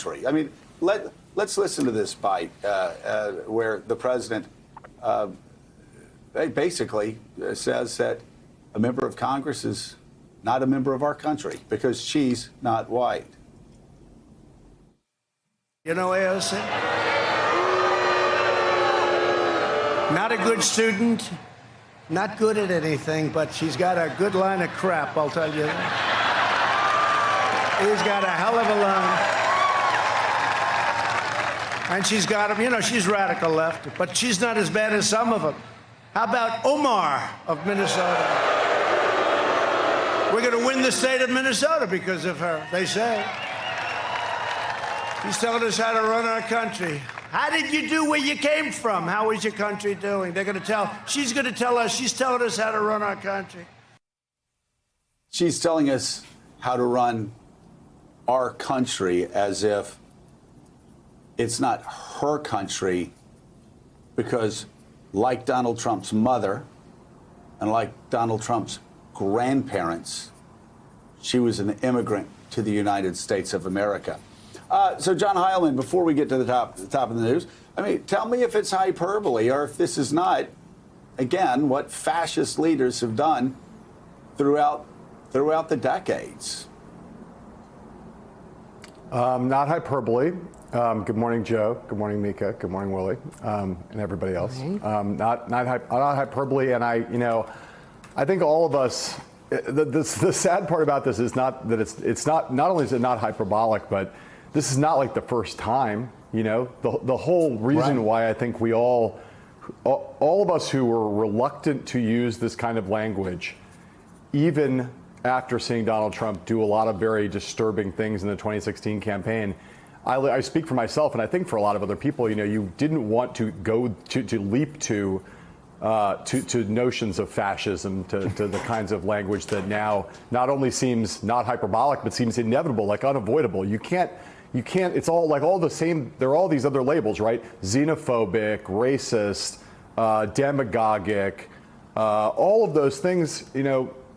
country. I mean, let's listen to this bite where the president basically says that a member of Congress is not a member of our country because she's not white. You know AOC? Not a good student, not good at anything, but she's got a good line of crap, I'll tell you. He's got a hell of a line. And she's got him, you know, she's radical left, but she's not as bad as some of them. How about Omar of Minnesota? We're going to win the state of Minnesota because of her, they say. He's telling us how to run our country. How did you do where you came from? How is your country doing? They're going to tell, she's going to tell us, she's telling us how to run our country. She's telling us how to run our country as if it's not her country because, like Donald Trump's mother and like Donald Trump's grandparents, she was an immigrant to the United States of America. So, John Heilemann, before we get to the top of the news, I mean, tell me if it's hyperbole or if this is not, again, what fascist leaders have done throughout the decades. Not hyperbole. Good morning, Joe. Good morning, Mika. Good morning, Willie, and everybody else. Not hyperbole. And I think all of us. The sad part about this is not that it's not only is it not hyperbolic, but this is not like the first time. The whole reason why I think we all of us who were reluctant to use this kind of language, even after seeing Donald Trump do a lot of very disturbing things in the 2016 campaign. I speak for myself, and I think for a lot of other people, you didn't want to go to leap to notions of fascism, to the kinds of language that now not only seems not hyperbolic, but seems inevitable, like unavoidable. You can't, it's all like all the same, there are all these other labels, right? Xenophobic, racist, demagogic, all of those things,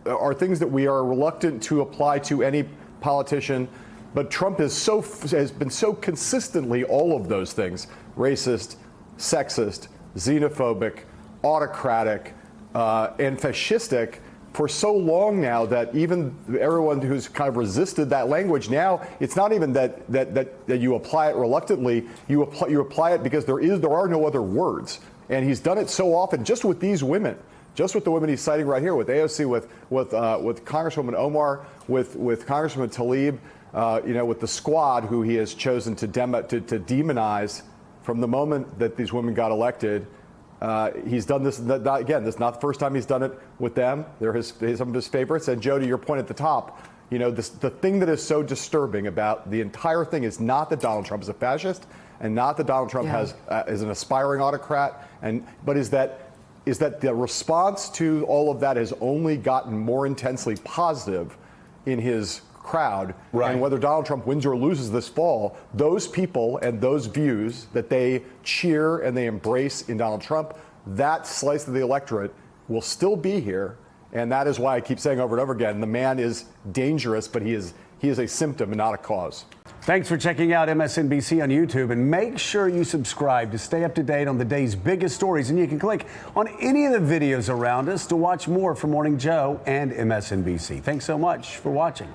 are things that we are reluctant to apply to any politician. But Trump has been so consistently all of those things: racist, sexist, xenophobic, autocratic, and fascistic for so long now that even everyone who's kind of resisted that language, now it's not even that you apply it reluctly. You apply it because there are no other words, and he's done it so often just with these women. Just with the women he's citing right here, with AOC, with Congresswoman Omar, with Congresswoman Tlaib, with the squad who he has chosen to demonize from the moment that these women got elected. He's done this, again, this is not the first time he's done it with them. They're some of his favorites. And Joe, to your point at the top, the thing that is so disturbing about the entire thing is not that Donald Trump is a fascist and not that Donald Trump is an aspiring autocrat, but is that the response to all of that has only gotten more intensely positive in his crowd. Right. And whether Donald Trump wins or loses this fall, those people and those views that they cheer and they embrace in Donald Trump, that slice of the electorate will still be here. And that is why I keep saying over and over again, the man is dangerous, but he is a symptom and not a cause. Thanks for checking out MSNBC on YouTube, and make sure you subscribe to stay up to date on the day's biggest stories. And you can click on any of the videos around us to watch more from Morning Joe and MSNBC. Thanks so much for watching.